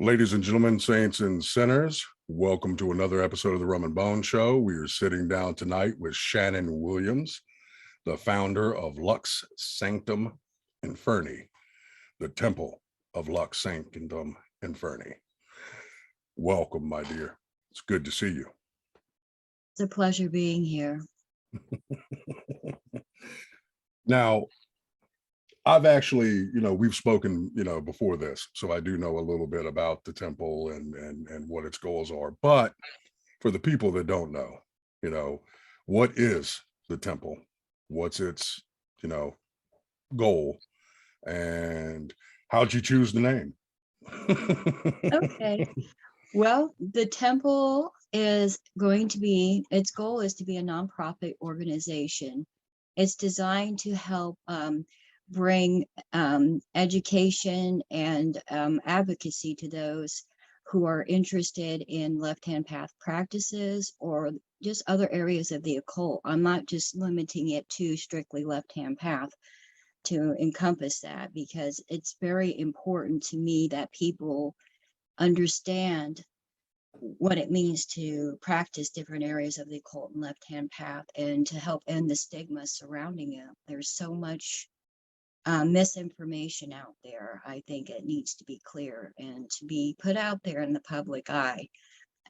Ladies and gentlemen, saints and sinners, welcome to another episode of the Rum and Bone Show. We are sitting down tonight with Shannon Williams, the founder of Lux Sanctum Inferni, the Temple of Lux Sanctum Inferni. Welcome, my dear. It's good to see you. It's a pleasure being here. Now, I've actually, we've spoken, before this, so I do know a little bit about the temple and what its goals are. But for the people that don't know, what is the temple? What's its, goal? And how'd you choose the name? Okay. Well, the temple is going to be, its goal is to be a nonprofit organization. It's designed to help bring education and advocacy to those who are interested in left-hand path practices or just other areas of the occult. I'm not just limiting it to strictly left-hand path to encompass that, because it's very important to me that people understand what it means to practice different areas of the occult and left-hand path, and to help end the stigma surrounding it. There's so much misinformation out there. I think it needs to be clear and to be put out there in the public eye.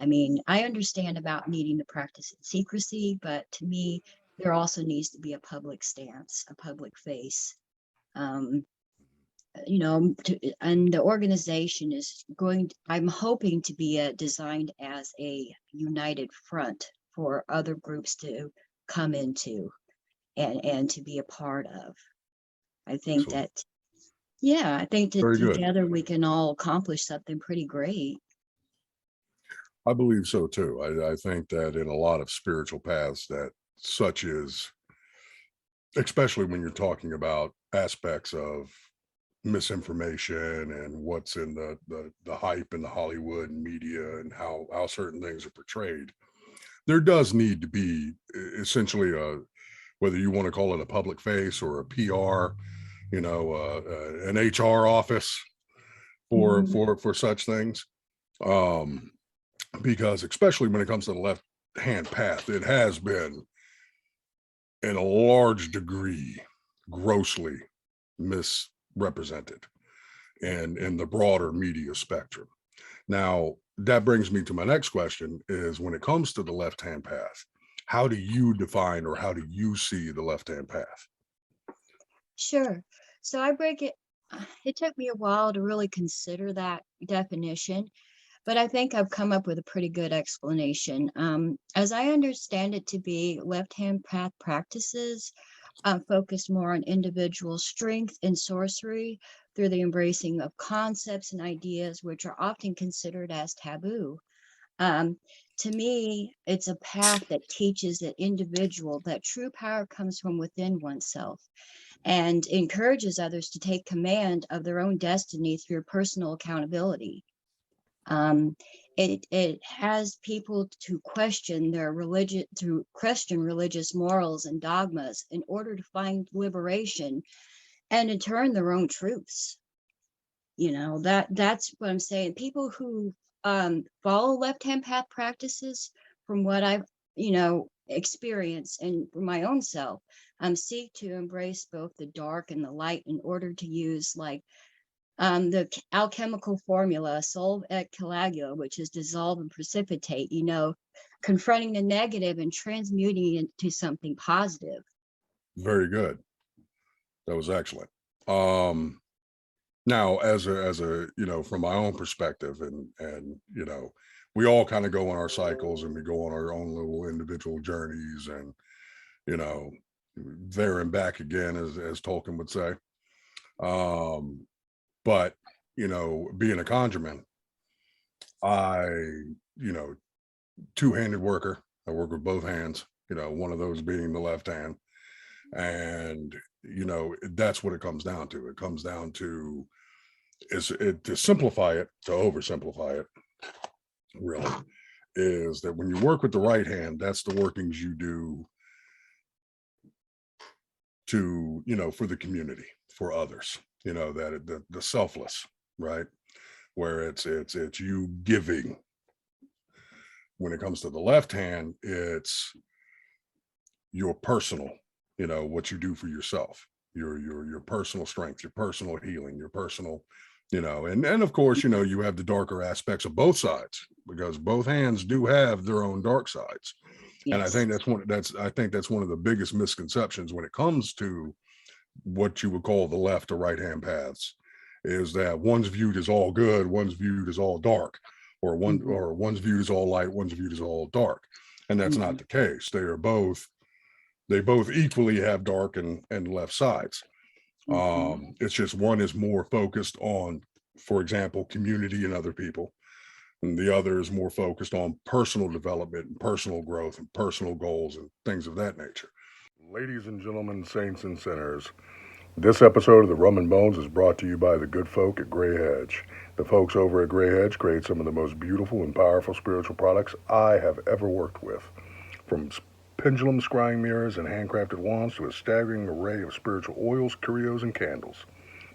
I mean, I understand about needing to practice in secrecy, but to me, there also needs to be a public stance, a public face. And the organization is I'm hoping to be designed as a united front for other groups to come into and to be a part of. I think Excellent. I think that Very good. together we can all accomplish something pretty great. I believe so too. I think that in a lot of spiritual paths, that such is, especially when you're talking about aspects of misinformation and what's in the hype in the Hollywood media and how certain things are portrayed, there does need to be essentially whether you want to call it a public face or a PR, an HR office for such things. Because especially when it comes to the left hand path, it has been in a large degree grossly misrepresented and in the broader media spectrum. Now, that brings me to my next question is, when it comes to the left-hand path, how do you define or how do you see the left-hand path? Sure. So I break it. It took me a while to really consider that definition, but I think I've come up with a pretty good explanation. As I understand it to be, left-hand path practices focus more on individual strength and sorcery through the embracing of concepts and ideas which are often considered as taboo. To me, it's a path that teaches an individual that true power comes from within oneself and encourages others to take command of their own destiny through personal accountability. It has people to question their religion, through question religious morals and dogmas in order to find liberation and in turn their own truths. That's what I'm saying. People who follow left-hand path practices, from what I've experienced and for my own self, seek to embrace both the dark and the light in order to use the alchemical formula solve et coagula, which is dissolve and precipitate, confronting the negative and transmuting it into something positive. Very good. That was excellent. Now, as a from my own perspective, and we all kind of go on our cycles and we go on our own little individual journeys, and there and back again, as Tolkien would say. But being a conjurman, I two-handed worker. I work with both hands. One of those being the left hand, and that's what it comes down to. It comes down to to simplify it, to oversimplify it, really, is that when you work with the right hand, that's the workings you do to for the community, for others, that the selfless, right? where it's you giving. When it comes to the left hand, it's your personal, what you do for yourself, your personal strength, your personal healing, your personal, and of course, you have the darker aspects of both sides, because both hands do have their own dark sides. And I Yes. think that's one of the biggest misconceptions when it comes to what you would call the left or right hand paths, is that one's viewed as all good, one's viewed as all dark, or Mhm, one's viewed as all light, one's viewed as all dark. And that's not mhm, the case. They both equally have dark and left sides. mhm. It's just one is more focused on, for example, community and other people, and the other is more focused on personal development and personal growth and personal goals and things of that nature. Ladies and gentlemen, saints and sinners, this episode of the Rum and Bones is brought to you by the good folk at Grey Hedge. The folks over at Grey Hedge create some of the most beautiful and powerful spiritual products I have ever worked with. From pendulum scrying mirrors and handcrafted wands to a staggering array of spiritual oils, curios, and candles.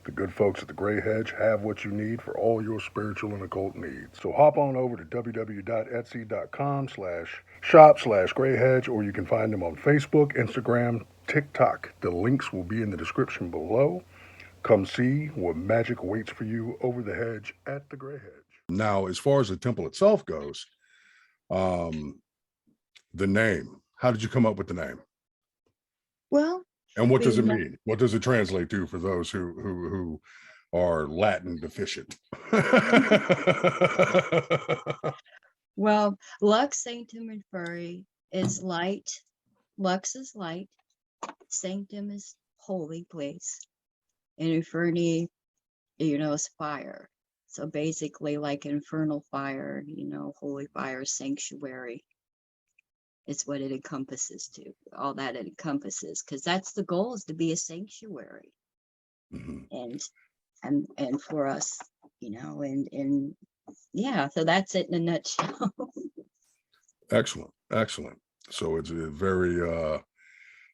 The good folks at the Grey Hedge have what you need for all your spiritual and occult needs. So hop on over to www.etsy.com/shop/Grey Hedge, or you can find them on Facebook, Instagram, TikTok. The links will be in the description below. Come see what magic awaits for you over the hedge at the Grey Hedge. Now, as far as the temple itself goes, um, the name. How did you come up with the name? Well, And what does we it met, mean? What does it translate to for those who are Latin deficient? well, Lux Sanctum Inferni is light. Lux is light. Sanctum is holy place. And Inferni, is fire. So basically, like infernal fire, holy fire, sanctuary. It's what it encompasses to, all that it encompasses, because that's the goal, is to be a sanctuary. Mhm. And and for us, and yeah, so that's it in a nutshell. Excellent, excellent. So it's a very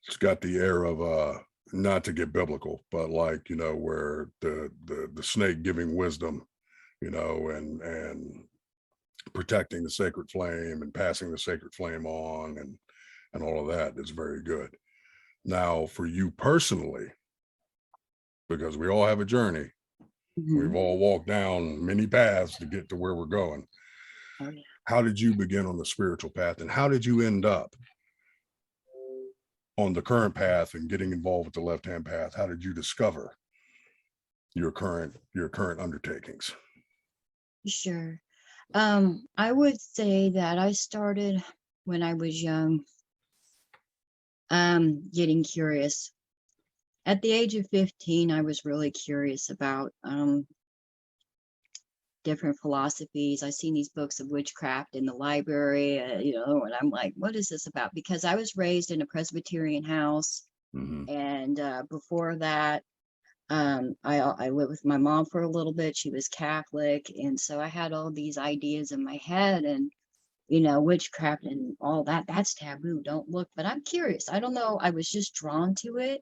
it's got the air of not to get biblical, but like, where the snake giving wisdom, and protecting the sacred flame and passing the sacred flame on, and all of that is very good. Now, for you personally, because we all have a journey, we've Mhm. all walked down many paths to get to where we're going. Oh yeah. How did you begin on the spiritual path, and how did you end up on the current path and getting involved with the left hand path? How did you discover your current undertakings? Sure. I would say that I started when I was young, getting curious. At the age of 15, I was really curious about different philosophies. I seen these books of witchcraft in the library, and I'm like, what is this about? Because I was raised in a Presbyterian house, Hmm. and before that, I lived with my mom for a little bit. She was Catholic, and so I had all these ideas in my head, and witchcraft and all that. That's taboo. Don't look. But I'm curious. I don't know. I was just drawn to it,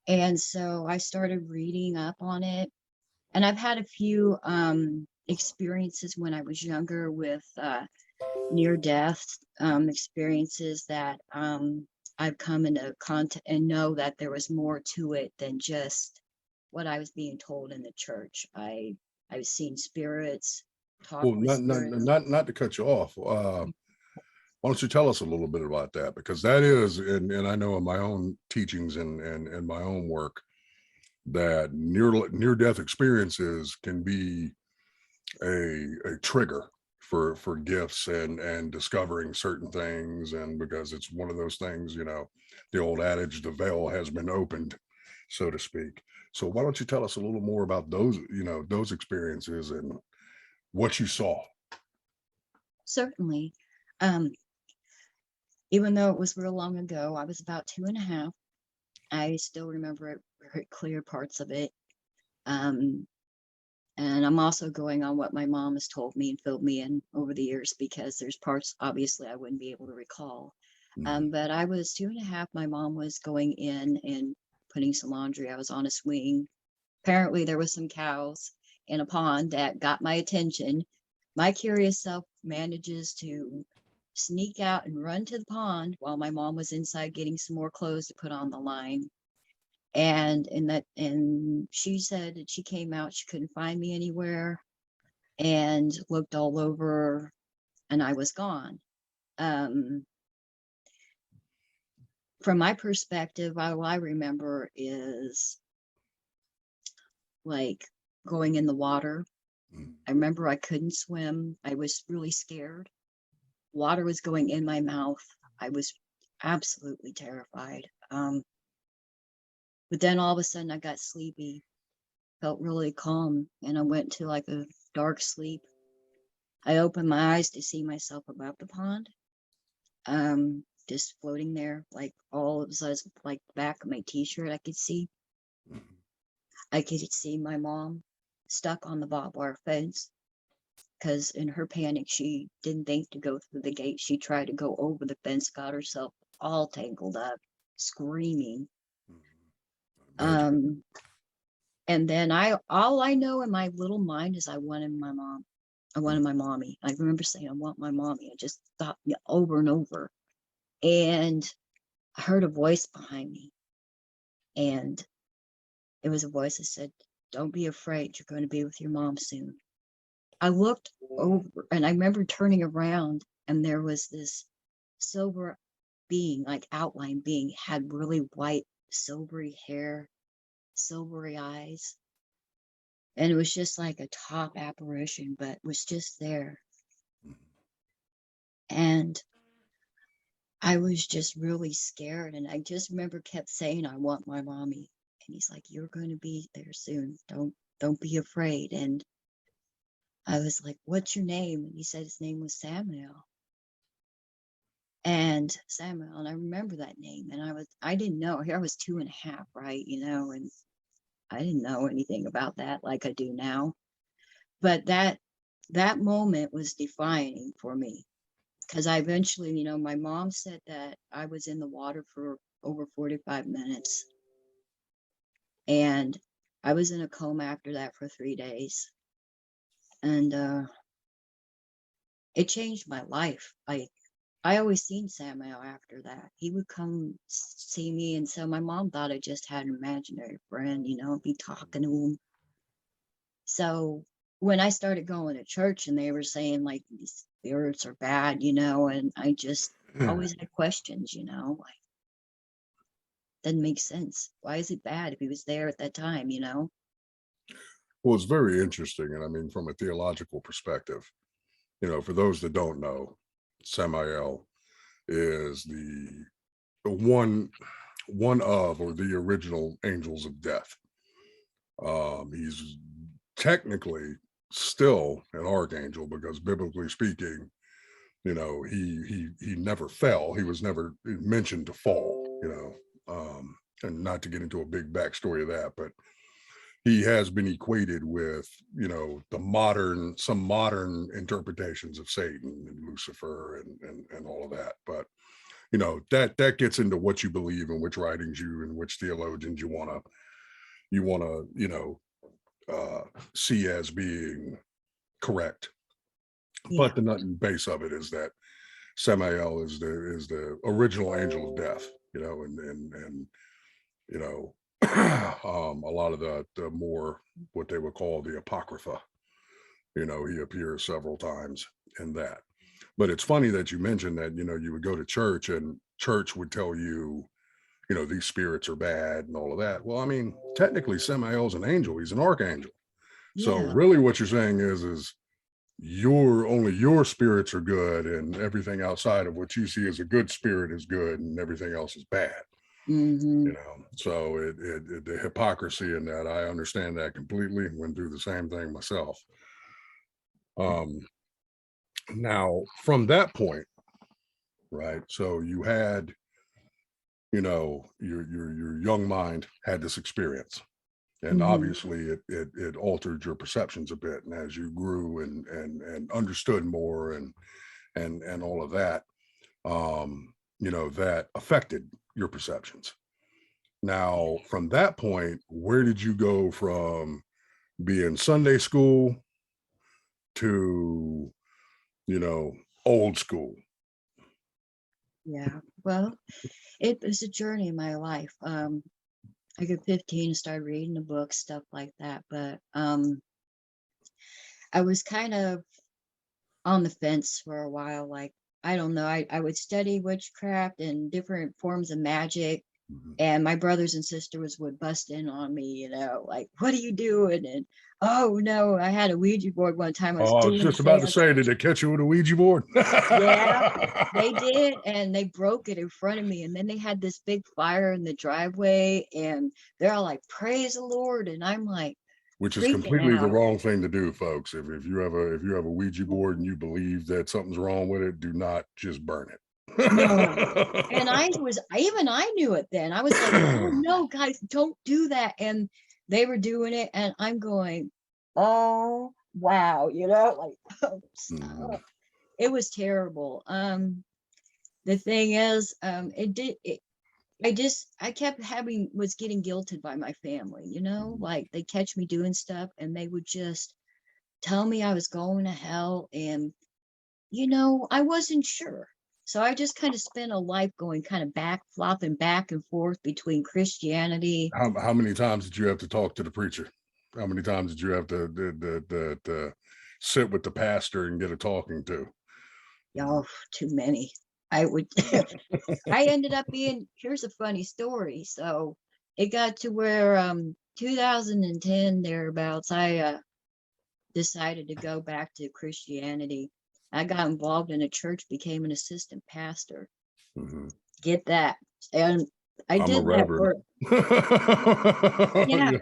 and so I started reading up on it. And I've had a few experiences when I was younger with near death experiences that I've come into contact and know that there was more to it than just what I was being told in the church. I've seen spirits, Well, talked with spirits. not to cut you off. Why don't you tell us a little bit about that? Because that is, and I know in my own teachings and my own work, that near death experiences can be a trigger for gifts and discovering certain things, and because it's one of those things, the old adage, the veil has been opened, so to speak. So why don't you tell us a little more about those experiences and what you saw? Certainly. Um, Even though it was real long ago, I was about two and a half. I still remember it very clear parts of it. Um, And I'm also going on what my mom has told me and filled me in over the years, because there's parts obviously I wouldn't be able to recall. Mhm. But I was two and a half. My mom was going in and putting some laundry. I was on a swing. Apparently there was some cows, in a pond that got my attention. My curious self manages to sneak out and run to the pond while my mom was inside getting some more clothes to put on the line. And she said that she came out, she couldn't find me anywhere, and looked all over, and I was gone. From my perspective, all I remember is like going in the water. I remember I couldn't swim. I was really scared. Water was going in my mouth. I was absolutely terrified. But then all of a sudden I got sleepy, felt really calm, and I went to like a dark sleep. I opened my eyes to see myself above the pond, just floating there, like all of a sudden, like the back of my t-shirt I could see. I could see my mom stuck on the barbed wire fence because in her panic, she didn't think to go through the gate. She tried to go over the fence, got herself all tangled up, screaming. And then all I know in my little mind is I wanted my mom. I wanted my mommy. I remember saying, I want my mommy. I just thought over and over. And I heard a voice behind me. And it was a voice that said, don't be afraid. You're going to be with your mom soon. I looked over and I remember turning around and there was this silver being, like outline being, had really white, silvery hair, silvery eyes. And it was just like a top apparition, but was just there. And I was just really scared. And I just remember kept saying, I want my mommy. And he's like, you're going to be there soon. Don't be afraid. And I was like, what's your name? And he said his name was Samuel. And I remember that name. And I didn't know. Here I was 2.5, right? And I didn't know anything about that like I do now. But that moment was defining for me. Because I eventually, my mom said that I was in the water for over 45 minutes. And I was in a coma after that for 3 days. And it changed my life. I always seen Samuel after that. He would come see me, and so my mom thought I just had an imaginary friend, be talking to him. So when I started going to church and they were saying like these spirits are bad, and I just always had questions, like, doesn't make sense. Why is it bad if he was there at that time, Well, it's very interesting. And I mean, from a theological perspective, for those that don't know, Samael is the one of, or the original angels of death. He's technically still an archangel because biblically speaking, he never fell. He was never mentioned to fall, and not to get into a big backstory of that, but he has been equated with, some modern interpretations of Satan and Lucifer and all of that. But that gets into what you believe and which writings you and which theologians you want to see as being correct. Yeah. But the nut and base of it is that Samael is the original angel of death, and a lot of the more what they would call the apocrypha, he appears several times in that. But it's funny that you mentioned that, you would go to church and church would tell you, these spirits are bad and all of that. Well, I mean, technically Samael's an angel, he's an archangel. So Yeah. really what you're saying is only your spirits are good and everything outside of what you see as a good spirit is good and everything else is bad. Mm-hmm. So the hypocrisy in that, I understand that completely. Went through the same thing myself. Now from that point, right, so you had, your young mind had this experience, and Mm-hmm. obviously it altered your perceptions a bit, and as you grew and understood more and all of that, that affected your perceptions. Now, from that point, where did you go from being Sunday school to, you know, old school. Yeah. Well, it was a journey in my life. I got 15 and started reading the books, stuff like that. But I was kind of on the fence for a while. Like, I don't know. I would study witchcraft and different forms of magic. Mhm. And my brothers and sisters would bust in on me, you know, like, what are you doing? And oh no, I had a Ouija board one time. I was Oh, I was doing a just about to seance. say, did they catch you with a Ouija board? Yeah, they did, and they broke it in front of me. And then they had this big fire in the driveway, and they're all like, "Praise the Lord!" And I'm like Which is freaking completely the out. wrong thing to do, folks. If you have a Ouija board and you believe that something's wrong with it, do not just burn it. No, and even I knew it then. I was like, "Oh no, guys, don't do that!" And they were doing it, and I'm going, "Oh wow," you know, like, oh, Mhm. stop. It was terrible. The thing is, I kept was getting guilted by my family, you know, like they catch me doing stuff and they would just tell me I was going to hell. And, you know, I wasn't sure. So I just kind of spent a life going kind of flopping back and forth between Christianity. How many times did you have to talk to the preacher? How many times did you have to sit with the pastor and get a talking to? Oh, too many. I would, I ended up being, here's a funny story. So it got to where 2010 thereabouts, I decided to go back to Christianity. I got involved in a church, became an assistant pastor. Mhm. Get that. And I I'm a did that reverend. for, yeah, Yeah.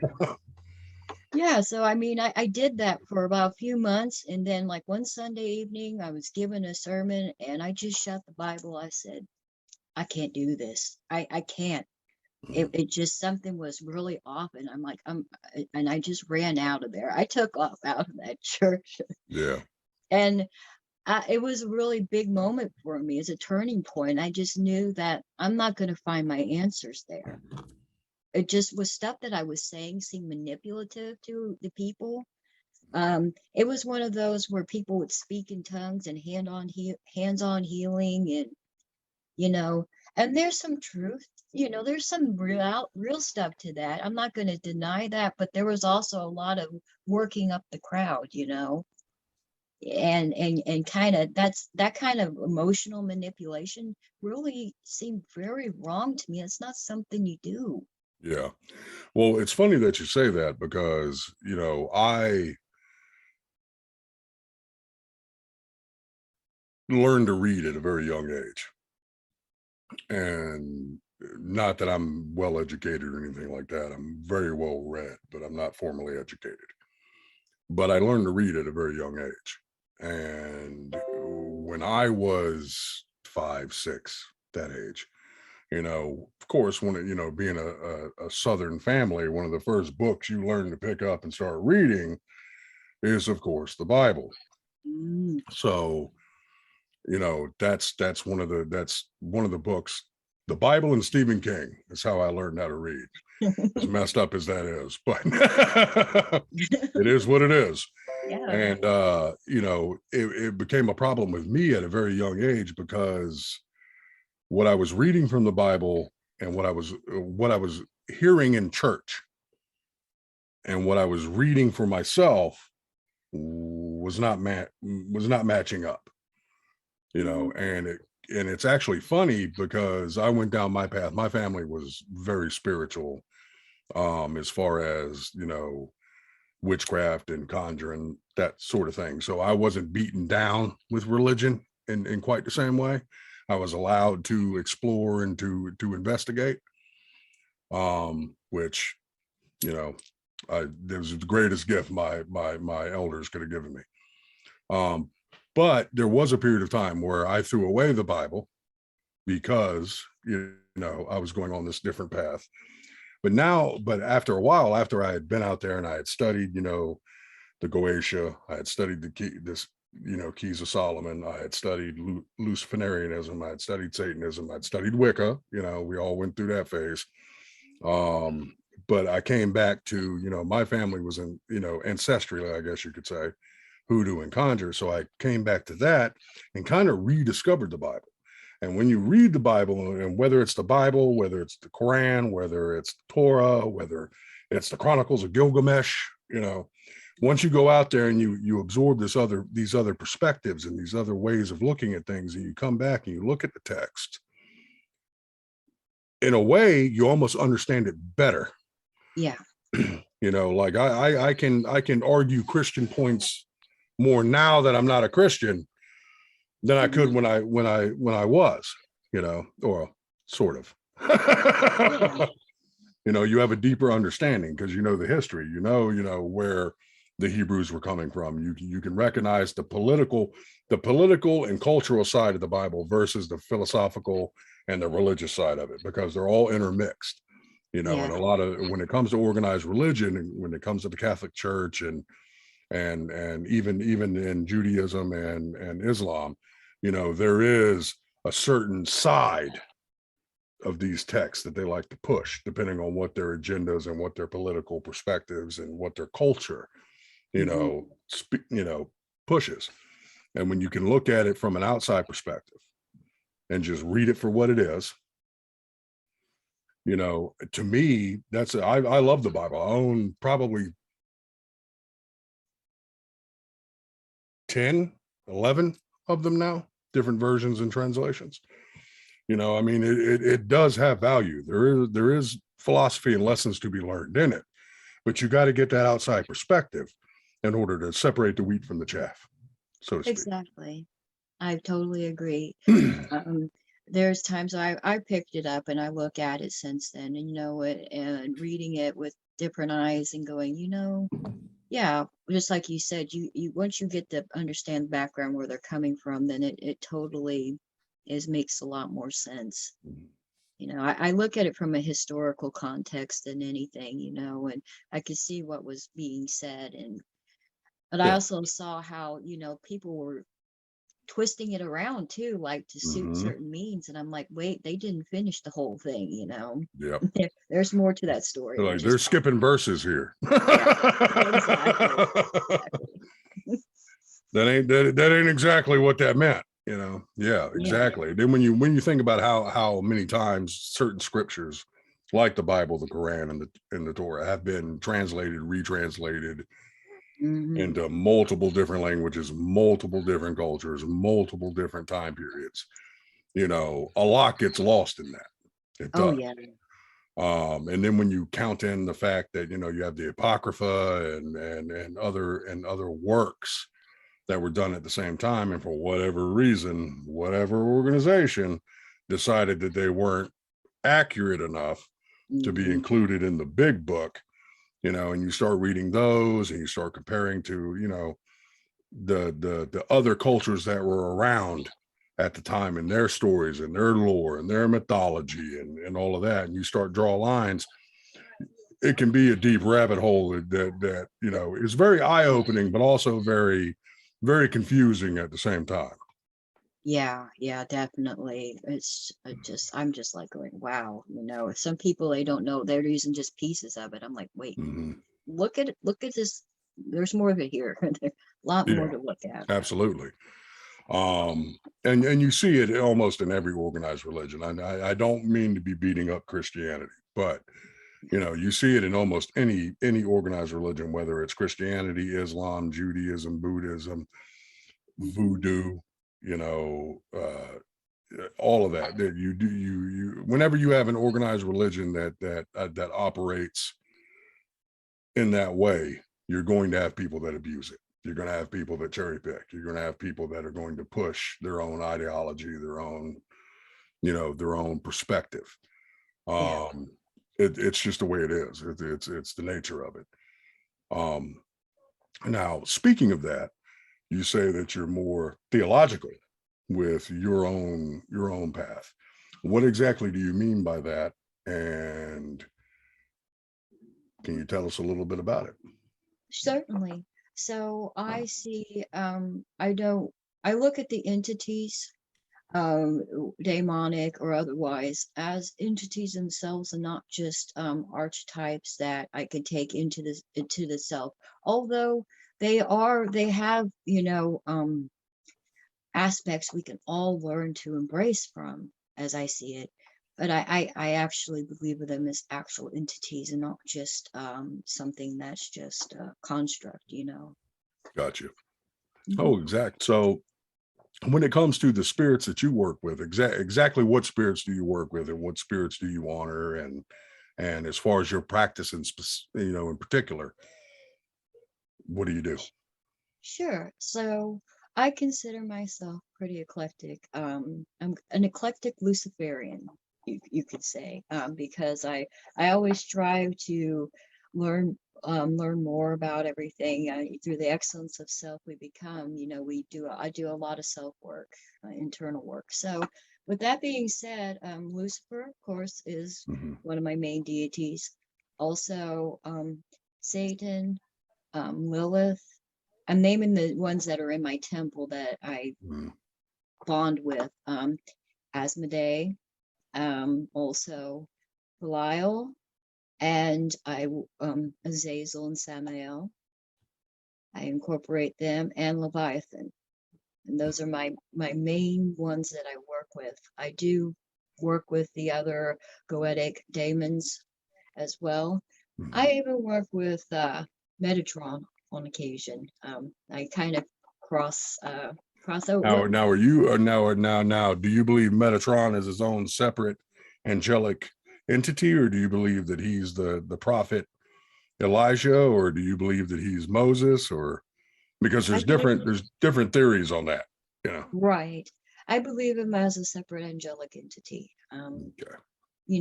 yeah. So, I mean, I did that for about a few months. And then, like one Sunday evening, I was given a sermon and I just shut the Bible. I said, I can't do this. I can't. It just something was really off. And I'm like, and I just ran out of there. I took off out of that church. Yeah. And it was a really big moment for me as a turning point. I just knew that I'm not going to find my answers there. It just was stuff that I was saying seemed manipulative to the people. It was one of those where people would speak in tongues and hands-on healing, and you know, and there's some truth. You know, there's some real stuff to that. I'm not going to deny that, but there was also a lot of working up the crowd. You know, and kind of that kind of emotional manipulation really seemed very wrong to me. It's not something you do. Yeah. Well, it's funny that you say that because, you know, I learned to read at a very young age. And not that I'm well educated or anything like that. I'm very well read, but I'm not formally educated. But I learned to read at a very young age. And when I was 5, 6, that age, you know, of course, when you know, being a Southern family, one of the first books you learn to pick up and start reading is, of course, the Bible. Mm. So, you know, that's one of the books. The Bible and Stephen King is how I learned how to read. As messed up as that is, but it is what it is. Yeah. And you know, it became a problem with me at a very young age because what I was reading from the Bible and what I was hearing in church and what I was reading for myself was not matching up, you know, Mm. and it's actually funny because I went down my path. My family was very spiritual, as far as, you know, witchcraft and conjuring, that sort of thing. So I wasn't beaten down with religion in quite the same way. I was allowed to explore and to investigate, which, you know, it was the greatest gift my elders could have given me. Um, but there was a period of time where I threw away the Bible because, you know, I was going on this different path. But after a while, after I had been out there and I had studied, you know, the Goetia, I had studied you know, Keys of Solomon, I had studied Luciferianism, I had studied Satanism, I'd studied Wicca, you know, we all went through that phase. Um, but I came back to, my family was in, ancestrally, I guess you could say, hoodoo and conjure. So I came back to that and kind of rediscovered the Bible. And when you read the Bible, and whether it's the Bible, whether it's the Quran, whether it's the Torah, whether it's the Chronicles of Gilgamesh, once you go out there and you absorb these other perspectives and these other ways of looking at things, and you come back and you look at the text, in a way, you almost understand it better. Yeah. Like I can argue Christian points more now that I'm not a Christian than I could when I was, or sort of. Yeah. You have a deeper understanding because the history, where the Hebrews were coming from. You can recognize the political and cultural side of the Bible versus the philosophical and the religious side of it, because they're all intermixed. And a lot of, when it comes to organized religion, and when it comes to the Catholic Church and even in Judaism and Islam, there is a certain side of these texts that they like to push, depending on what their agendas and what their political perspectives and what their culture, pushes. And when you can look at it from an outside perspective and just read it for what it is, to me, I love the Bible. I own probably 10, 11 of them now, different versions and translations. It does have value. There is philosophy and lessons to be learned in it, but you got to get that outside perspective in order to separate the wheat from the chaff, so to speak. Exactly. I totally agree. There's times I picked it up and I look at it since then, and and reading it with different eyes and going, yeah, just like you said, you once you get to understand the background where they're coming from, then it totally makes a lot more sense. I look at it from a historical context than anything, and I could see what was being said, but I also saw how people were twisting it around too, like to suit certain means, and I'm like, wait, they didn't finish the whole thing. Yeah. There's more to that story. They're skipping verses here. Exactly. That ain't exactly what that meant. Yeah, exactly. Yeah. Then when you think about how many times certain scriptures, like the Bible, the Quran, and the Torah, have been translated, retranslated into multiple different languages, multiple different cultures, multiple different time periods, a lot gets lost in that. It does. And then when you count in the fact that you have the Apocrypha and other works that were done at the same time, and for whatever reason, whatever organization decided that they weren't accurate enough to be included in the big book, and you start reading those and you start comparing to the other cultures that were around at the time, and their stories and their lore and their mythology and all of that, and you start draw lines, it can be a deep rabbit hole that is very eye-opening, but also very, very confusing at the same time. Yeah, definitely. I'm just like going, wow, some people, they don't know, they're using just pieces of it. I'm like, wait, look at this. There's more of it here. There's a lot more to look at. Absolutely. And you see it almost in every organized religion. I don't mean to be beating up Christianity, but you see it in almost any organized religion, whether it's Christianity, Islam, Judaism, Buddhism, voodoo, all of that. That you whenever you have an organized religion that operates in that way, you're going to have people that abuse it. You're going to have people that cherry pick. You're going to have people that are going to push their own ideology, their own perspective. It's just the way it is. It's the nature of it. Now, speaking of that, you say that you're more theological with your own path. What exactly do you mean by that? And can you tell us a little bit about it? Certainly. So I see, I look at the entities demonic or otherwise, as entities themselves and not just archetypes that I could take into the self. Although they have, aspects we can all learn to embrace from, as I see it. But I actually believe of them as actual entities and not just something that's just a construct. Gotcha. Mhm. Oh, exact. So when it comes to the spirits that you work with, exactly what spirits do you work with, and what spirits do you honor, and as far as your practice in particular, what do you do? Sure. So I consider myself pretty eclectic. I'm an eclectic Luciferian, you could say, because I always strive to learn more about everything. Through the excellence of self, we become. I do a lot of self work, internal work. So with that being said, Lucifer, of course, is Mhm. one of my main deities. Also, Satan, Lilith. I'm naming the ones that are in my temple that I Mhm. bond with. Asmodee, also Belial, and Azazel and Samael. I incorporate them and Leviathan. And those are my main ones that I work with. I do work with the other goetic daemons as well. Mhm. I even work with Metatron on occasion. I kind of cross over. Now, are you now? Do you believe Metatron is his own separate angelic entity, or do you believe that he's the prophet Elijah, or do you believe that he's Moses, or because I there's different theories on that, right. I believe him as a separate angelic entity. Okay.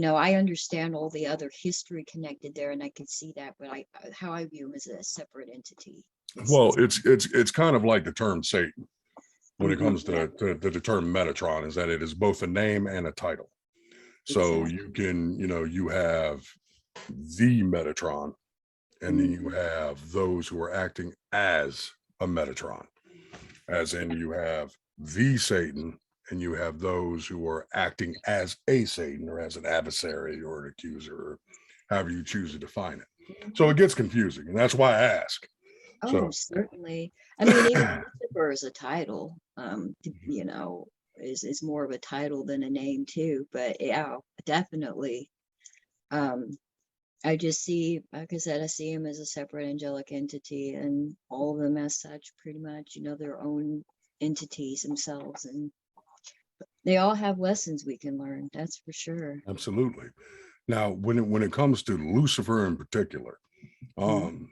I understand all the other history connected there, and I can see that, but how I view him as a separate entity. Well, it's kind of like the term Satan when it comes Yeah, to the term Metatron, is that it is both a name and a title. So exactly. you can, you have the Metatron, and then you Mhm. have those who are acting as a Metatron, as in you have the Satan, and you have those who are acting as a Satan or as an adversary or an accuser, or however you choose to define it. So it gets confusing, and that's why I ask. Oh, So, certainly. I mean, even Lucifer is a title. Is more of a title than a name too. But yeah, definitely. Um, I just see, like I said, I see him as a separate angelic entity, and all of them as such, pretty much, their own entities themselves, and they all have lessons we can learn. That's for sure. absolutely. Now, when it comes to Lucifer in particular, Mhm.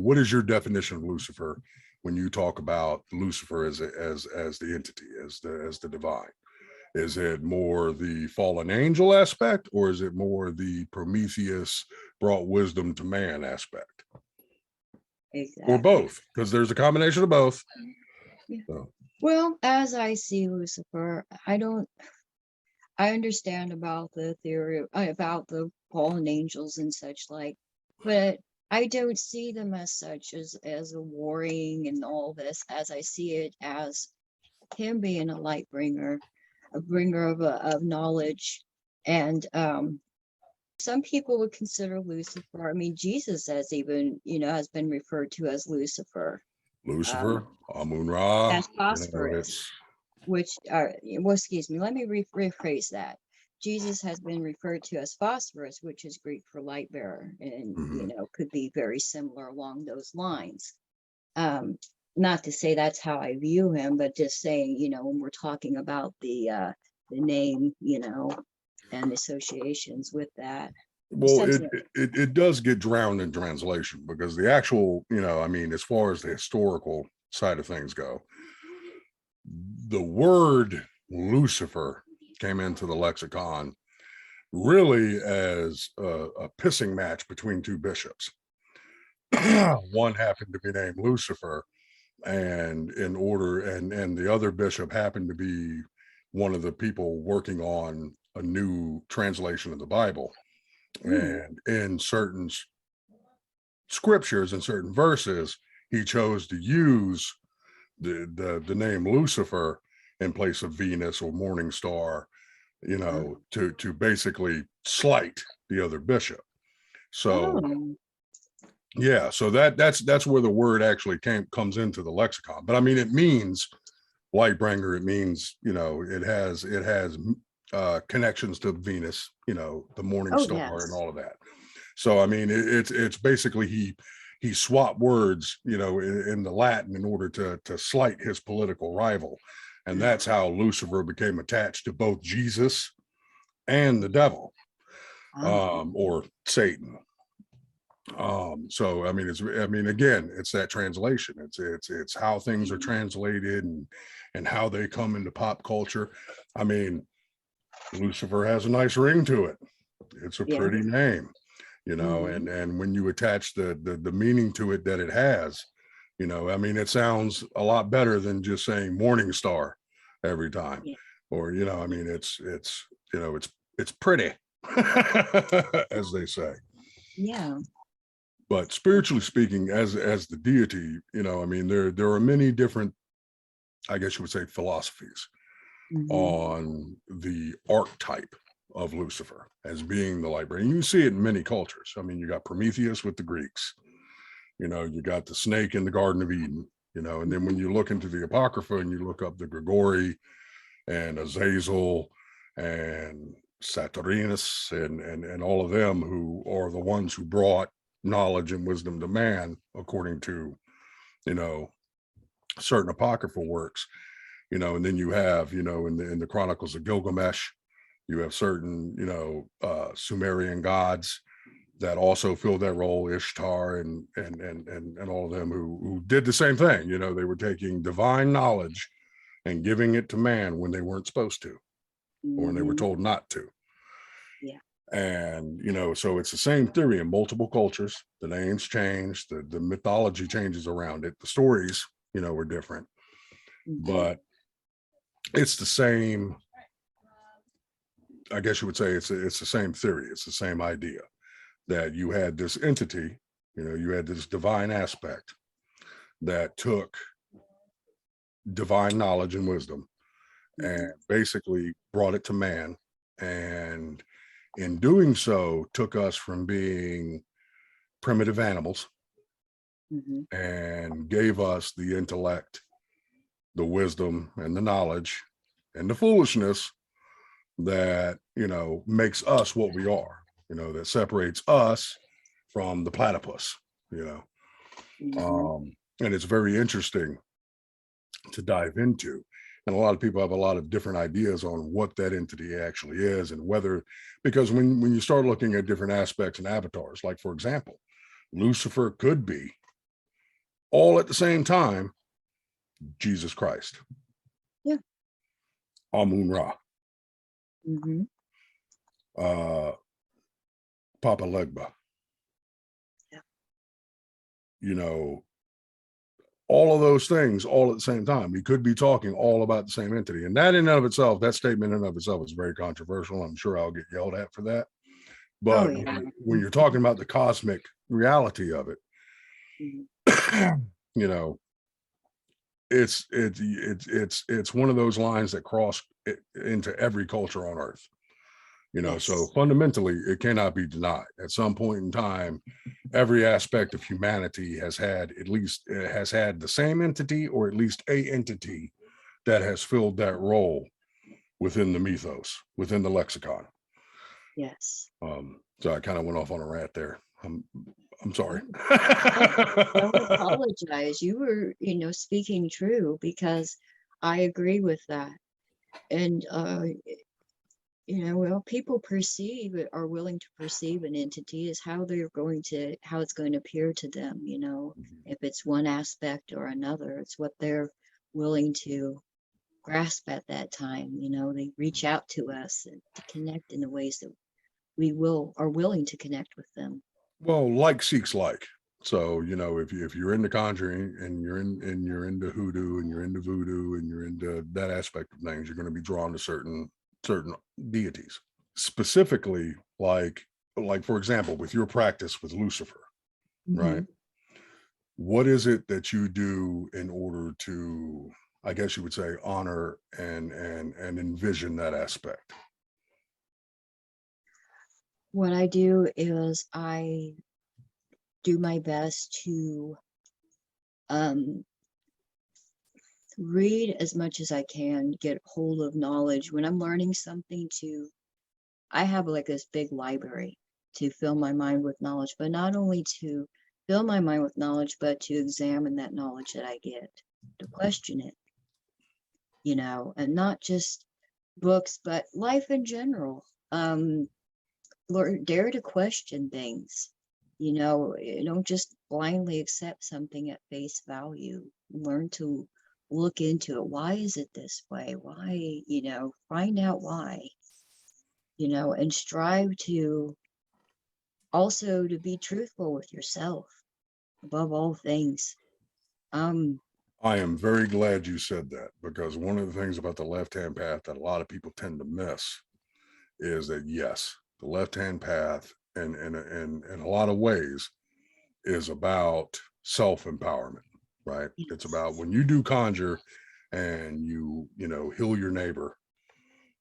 what is your definition of Lucifer when you talk about Lucifer as the entity, as the divine? Is it more the fallen angel aspect, or is it more the Prometheus brought wisdom to man aspect, or Exactly. both? Because there's a combination of both. Yeah. So, Well, as I see Lucifer, I understand about the theory about the fallen angels and such like, but I don't see them as such as a warring and all this, as I see it as him being a light bringer, a bringer of knowledge. And some people would consider Lucifer. I mean, Jesus has even, has been referred to as Lucifer, um, Lucifer, Amun Ra, as phosphorus, it's which are, well, excuse me, let me rephrase that. Jesus has been referred to as phosphorus, which is Greek for light bearer, and mhm. could be very similar along those lines. Um, Not to say that's how I view him, but just saying, when we're talking about the name, and associations with that. Well, Such it, a it it does get drowned in translation, because the actual, I mean, as far as the historical side of things go, the word Lucifer came into the lexicon really as a pissing match between two bishops. One happened to be named Lucifer, and the other bishop happened to be one of the people working on a new translation of the Bible. mm, And in certain scriptures and certain verses, he chose to use the name Lucifer in place of Venus or Morning Star, to basically slight the other bishop. So Oh, yeah, so that's where the word actually comes into the lexicon. But I mean, it means Lightbringer. It means, it has connections to Venus, the Morning oh Star and yes. all of that. So I mean, it's basically he swapped words, in the Latin in order to slight his political rival, and that's how Lucifer became attached to both Jesus and the devil, Oh, or Satan. So I mean, again, it's that translation. It's how things are translated, and how they come into pop culture. I mean, Lucifer has a nice ring to it. It's a yeah. pretty name, Mhm. and when you attach the meaning to it that it has, I mean, it sounds a lot better than just saying Morning Star every time. Yeah. Or, I mean, it's pretty, as they say. Yeah. But spiritually speaking, as the deity, I mean, there are many different, I guess you would say, philosophies Mhm. on the archetype of Lucifer as being the light bringer. You see it in many cultures. I mean, you got Prometheus with the Greeks, you got the snake in the Garden of Eden, and then when you look into the Apocrypha and you look up the Grigori and Azazel and Saturninus and all of them, who are the ones who brought knowledge and wisdom to man, according to, certain apocryphal works, and then you have, in the Chronicles of Gilgamesh, you have certain, Sumerian gods that also filled that role, Ishtar and all of them, who did the same thing. They were taking divine knowledge and giving it to man when they weren't supposed to, or when they were Mhm. told not to. Yeah. And so it's the same theory in multiple cultures. The names change, the mythology changes around it, the stories, are different, Mhm. but it's the same. I guess you would say it's the same theory. It's the same idea, that you had this entity, you had this divine aspect that took divine knowledge and wisdom and Mhm. basically brought it to man, and in doing so took us from being primitive animals Mhm. and gave us the intellect, the wisdom, and the knowledge, and the foolishness that, makes us what we are, that separates us from the platypus, you know. Mhm. And it's very interesting to dive into. And a lot of people have a lot of different ideas on what that entity actually is, and whether, because when you start looking at different aspects and avatars, like for example, Lucifer could be all at the same time Jesus Christ, Yeah. Amun Ra, Mhm. uh, Papa Legba, Yeah. you know, all of those things all at the same time. We could be talking all about the same entity. And that in and of itself, that statement in and of itself is very controversial. I'm sure I'll get yelled at for that. Oh But yeah. when you're talking about the cosmic reality of it, Mhm. you know, it's one of those lines that cross into every culture on earth. So Yes. fundamentally, it cannot be denied. At some point in time, every aspect of humanity has had the same entity, or at least a entity that has filled that role within the mythos, within the lexicon. Yes. So I kind of went off on a rant there. I'm sorry. Oh, don't apologize. You were, speaking true, because I agree with that. And well, people are willing to perceive an entity as how it's going to appear to them, if it's one aspect or another. It's what they're willing to grasp at that time. They reach out to us and to connect in the ways that are willing to connect with them. Well, like seeks like. So, if you're into conjuring, and you're into hoodoo, and you're into voodoo, and you're into that aspect of things, you're going to be drawn to certain deities. Specifically, like for example, with your practice with Lucifer, right? Hmm. What is it that you do in order to I guess you would say, honor and envision that aspect? What I do is I do my best to um, read as much as I can, get hold of knowledge. When I'm learning something, I have like this big library to fill my mind with knowledge, but not only to fill my mind with knowledge, but to examine that knowledge that I get, to question it, and not just books, but life in general. Dare to question things. You don't just blindly accept something at face value. Learn to look into it. Why is it this way? Why, find out why, and strive to also to be truthful with yourself above all things. I am very glad you said that, because one of the things about the left-hand path that a lot of people tend to miss is that, yes, the left-hand path in a lot of ways is about self-empowerment, right? It's about when you do conjure and you heal your neighbor,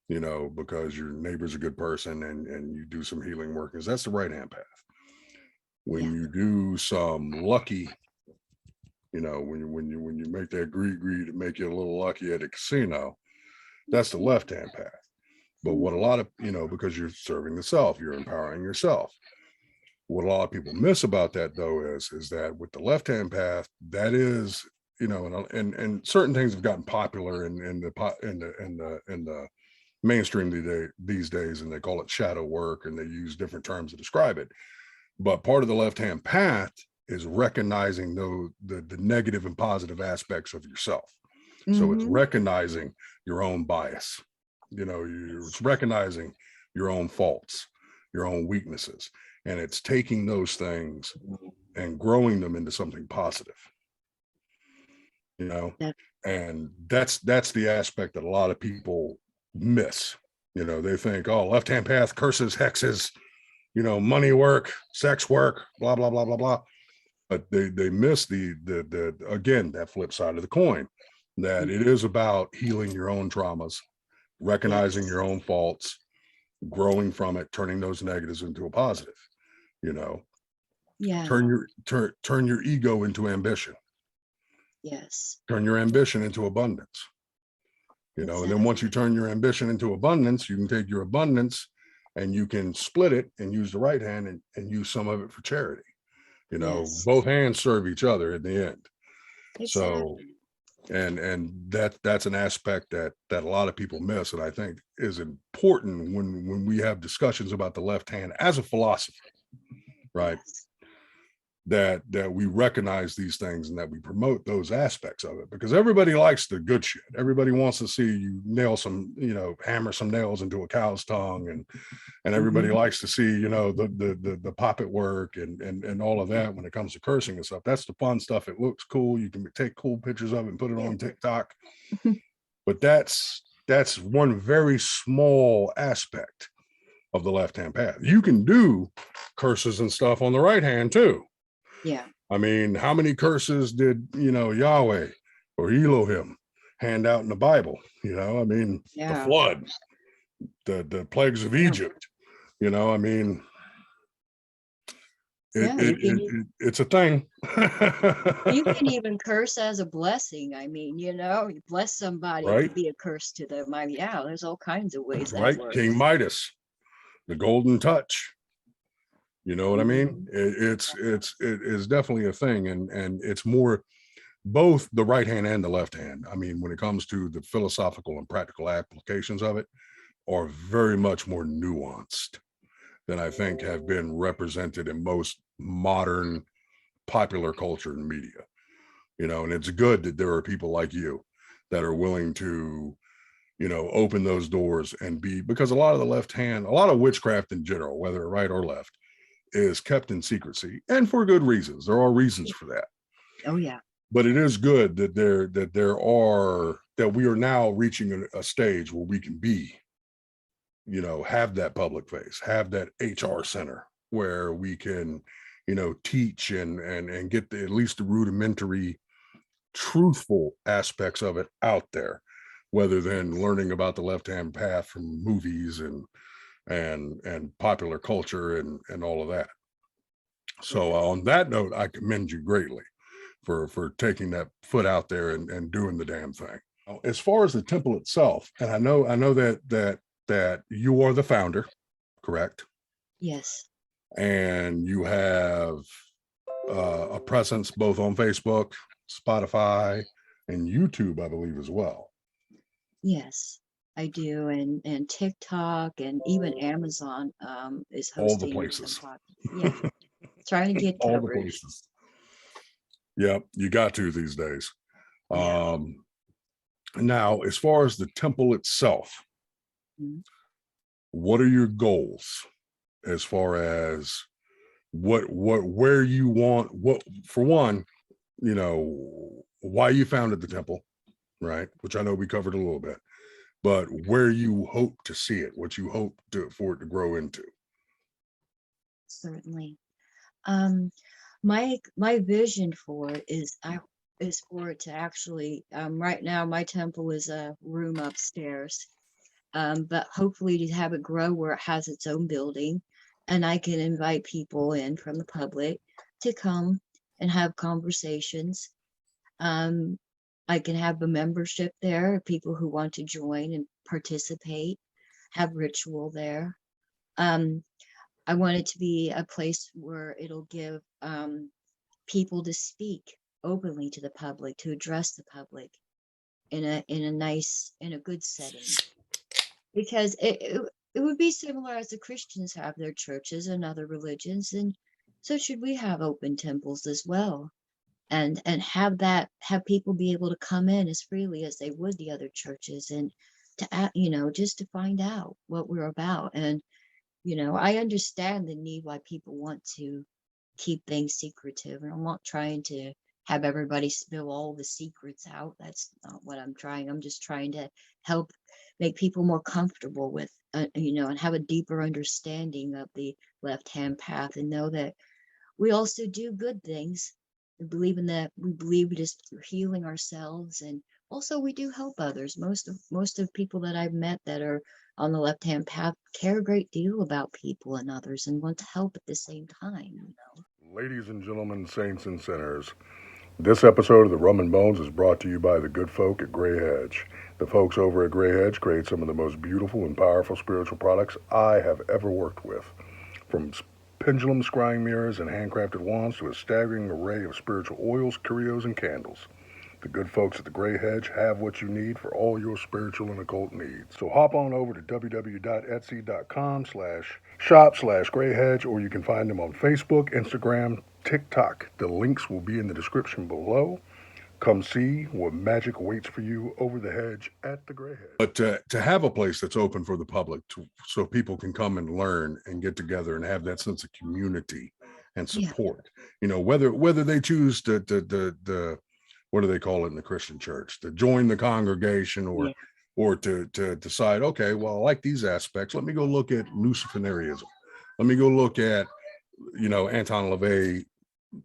because your neighbor's a good person, and you do some healing work, because that's the right-hand path. When you do some lucky, when you make that greed to make you a little lucky at a casino, that's the left-hand path. But what a lot of, because you're serving the self, you're empowering yourself. What a lot of people miss about that, though, is that with the left-hand path, that is, and certain things have gotten popular in the mainstream these days, and they call it shadow work, and they use different terms to describe it. But part of the left-hand path is recognizing the negative and positive aspects of yourself. So it's recognizing your own bias. It's recognizing your own faults, your own weaknesses, and it's taking those things and growing them into something positive. And that's the aspect that a lot of people miss. They think, oh, left-hand path, curses, hexes, money work, sex work, blah blah blah blah blah. But they miss the again, that flip side of the coin, that it is about healing your own traumas, recognizing your own faults, growing from it, turning those negatives into a positive. Turn your ego into ambition. Yes. Turn your ambition into abundance. And then once you turn your ambition into abundance, you can take your abundance and you can split it and use the right hand and use some of it for charity. Both hands serve each other in the end. So, and that's an aspect that a lot of people miss, and I think is important when we have discussions about the left hand as a philosophy, right? That we recognize these things and that we promote those aspects of it, because everybody likes the good shit. Everybody wants to see you nail some, hammer some nails into a cow's tongue, and everybody likes to see, the puppet work and all of that when it comes to cursing and stuff. That's the fun stuff. It looks cool. You can take cool pictures of it and put it on TikTok. But that's one very small aspect of the left-hand path. You can do curses and stuff on the right hand too. Yeah. I mean, how many curses did, Yahweh or Elohim hand out in the Bible? The flood, the plagues of Egypt, it's a thing. You can even curse as a blessing. I mean, you bless somebody, it could be a curse to them. There's all kinds of ways that works. King Midas, the golden touch. You know what I mean? It is definitely a thing, and it's more both the right hand and the left hand. I mean, when it comes to the philosophical and practical applications of it, are very much more nuanced than I think have been represented in most modern popular culture and media. And it's good that there are people like you that are willing to, open those doors and because a lot of the left hand, a lot of witchcraft in general, whether right or left, is kept in secrecy, and for good reasons. There are reasons for that. Oh yeah. But it is good that we are now reaching a stage where we can be, have that public face, have that HR center where we can, teach and get at least the rudimentary truthful aspects of it out there, rather than learning about the left-hand path from movies and popular culture and all of that. So on that note, I commend you greatly for taking that foot out there and doing the damn thing. As far as the temple itself, and I know that you are the founder, correct? Yes. And you have a presence both on Facebook, Spotify, and YouTube, I believe, as well. Yes, I do, and TikTok and even Amazon is All the hosting some places. yeah, trying to get All the coverage. places. Yep, you got to these days. Yeah. Now, as far as the temple itself, Mhm. what are your goals as far as where you want, what, for one, why you founded the temple, right? Which I know we covered a little bit, but where you hope to see it, what you hope for it to grow into. Certainly. My vision for it is for it to actually right now my temple is a room upstairs, but hopefully to have it grow where it has its own building, and I can invite people in from the public to come and have conversations. Um, I can have a membership there, people who want to join and participate, have ritual there. Um, I want it to be a place where it'll give people to speak openly to the public, to address the public in a good setting, because it would be similar as the Christians have their churches and other religions, and so should we have open temples as well, and have people be able to come in as freely as they would the other churches, and just to find out what we're about. And I understand the need why people want to keep things secretive, and I'm not trying to have everybody spill all the secrets out. That's not what I'm trying. I'm just trying to help make people more comfortable with, and have a deeper understanding of the left-hand path, and know that we also do good things. We believe in that. We believe it is through healing ourselves, and also we do help others. Most of people that I've met that are on the left-hand path care a great deal about people and others, and want to help at the same time. Ladies and gentlemen, saints and sinners, this episode of the Rum and Bones is brought to you by the good folk at Grey Hedge. The folks over at Grey Hedge create some of the most beautiful and powerful spiritual products I have ever worked with. From pendulum scrying mirrors and handcrafted wands to a staggering array of spiritual oils, curios, and candles. The good folks at the Grey Hedge have what you need for all your spiritual and occult needs. So hop on over to www.etsy.com/shop/Grey Hedge, or you can find them on Facebook, Instagram, TikTok. The links will be in the description below. Come see what magic awaits for you over the hedge at the Grey Hedge. But to have a place that's open for the public, so people can come and learn and get together and have that sense of community and Yeah. support. Whether they choose to what do they call it in the Christian church, to join the congregation, Yeah. or to decide, okay, well, I like these aspects. Let me go look at Luciferianism. Let me go look at, Anton LaVey,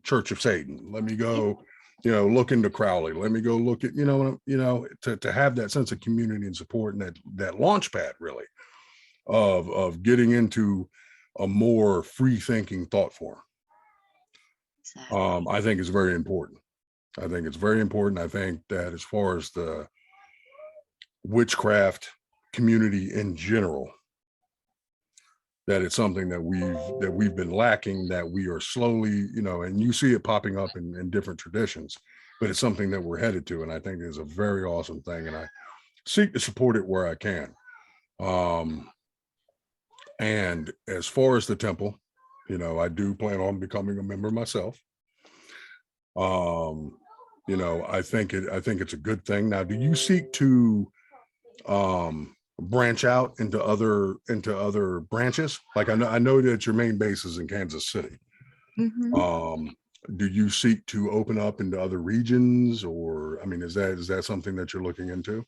Church of Satan. Let me go, look into Crowley. Let me go look at, to have that sense of community and support, and that launch pad really of getting into a more free thinking thought form. Exactly. I think is very important. I think it's very important. I think that as far as the witchcraft community in general, that it's something that we've been lacking, that we are slowly, and you see it popping up in different traditions, but it's something that we're headed to. And I think is a very awesome thing. And I seek to support it where I can. And as far as the temple, I do plan on becoming a member myself. I think it's a good thing. Now, do you seek to branch out into other branches? Like I know that your main base is in Kansas City. Hmm. Do you seek to open up into other regions, or I mean, is that something that you're looking into?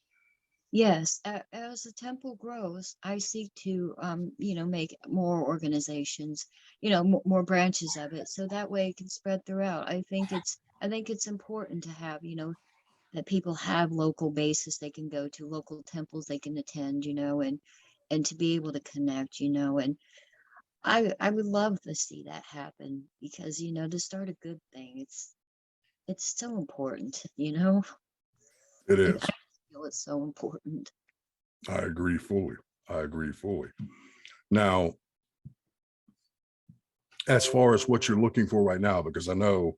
Yes, as the temple grows, I seek to, make more organizations, more branches of it, so that way it can spread throughout. I think it's important to have, that people have local bases they can go to, local temples they can attend, and to be able to connect, and I would love to see that happen because, to start a good thing, it's so important, It and is. I feel it's so important. I agree fully. Now, as far as what you're looking for right now, because I know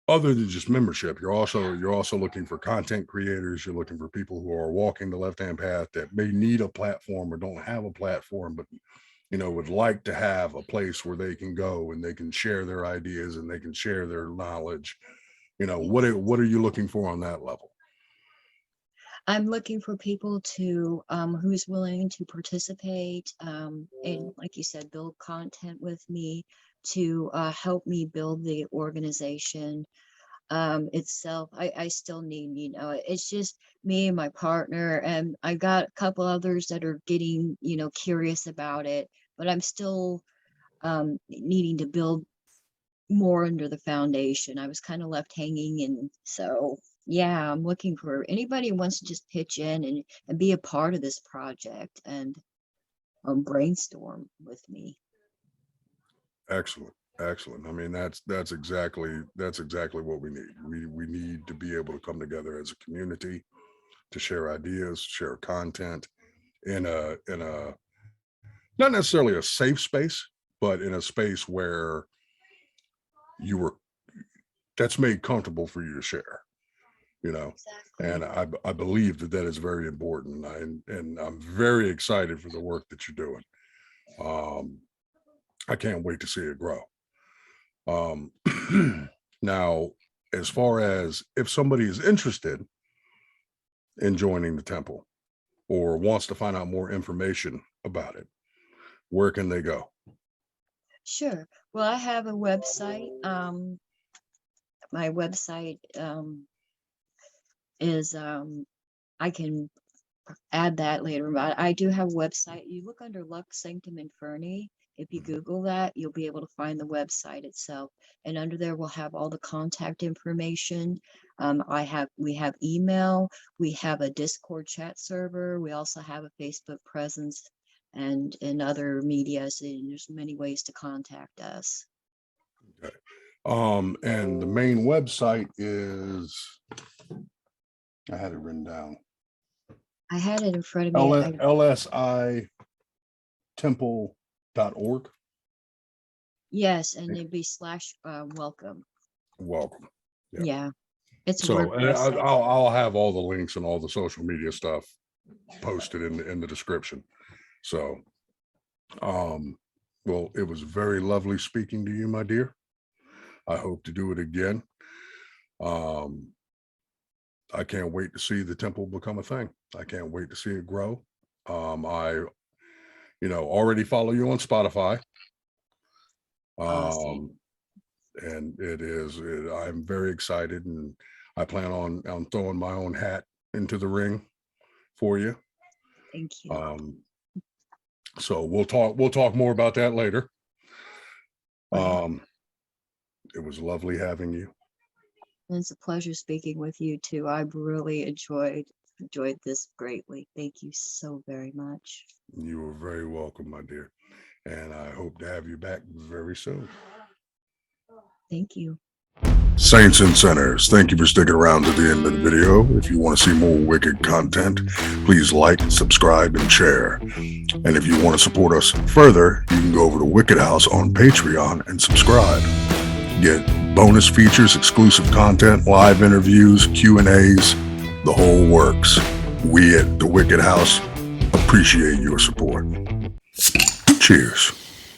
other than just membership, you're also looking for content creators. You're looking for people who are walking the left-hand path that may need a platform or don't have a platform, but would like to have a place where they can go and they can share their ideas and they can share their knowledge. What are you looking for on that level? I'm looking for people to who's willing to participate and, like you said, build content with me to help me build the organization itself. I still need, it's just me and my partner, and I got a couple others that are getting, curious about it, but I'm still needing to build more under the foundation. I was kind of left hanging, and so yeah, I'm looking for anybody who wants to just pitch in and be a part of this project and brainstorm with me. Excellent. I mean, that's exactly what we need. We need to be able to come together as a community to share ideas, share content in a not necessarily a safe space, but in a space where that's made comfortable for you to share. Exactly. And I believe that is very important, and I'm very excited for the work that you're doing. I can't wait to see it grow. Now, as far as if somebody is interested in joining the temple or wants to find out more information about it, where can they go? Sure. Well, I have a website. My website is I can add that later, but I do have a website. You look under Lux Sanctum Inferni. If you Google that, you'll be able to find the website itself. And under there, we'll have all the contact information. We have email, we have a Discord chat server. We also have a Facebook presence and other media. So there's many ways to contact us. Okay. And the main website is, I had it written down. I had it in front of me. LSI temple.org. Yes, and it'd be /welcome. Welcome. Yeah. It's so and WordPress. I'll have all the links and all the social media stuff posted in the description. So well, it was very lovely speaking to you, my dear. I hope to do it again. I can't wait to see the temple become a thing. I can't wait to see it grow. I already follow you on Spotify. Awesome. And I'm very excited, and I plan on throwing my own hat into the ring for you. Thank you. So we'll talk more about that later. Right. It was lovely having you. And it's a pleasure speaking with you too. I really enjoyed this greatly. Thank you so very much. You were very welcome, my dear. And I hope to have you back very soon. Thank you. Saints and sinners, thank you for sticking around to the end of the video. If you want to see more wicked content, please like, subscribe, and share. And if you want to support us further, you can go over to Wicked House on Patreon and subscribe. Get bonus features, exclusive content, live interviews, Q&As, the whole works. We at the Wicked House appreciate your support. Cheers.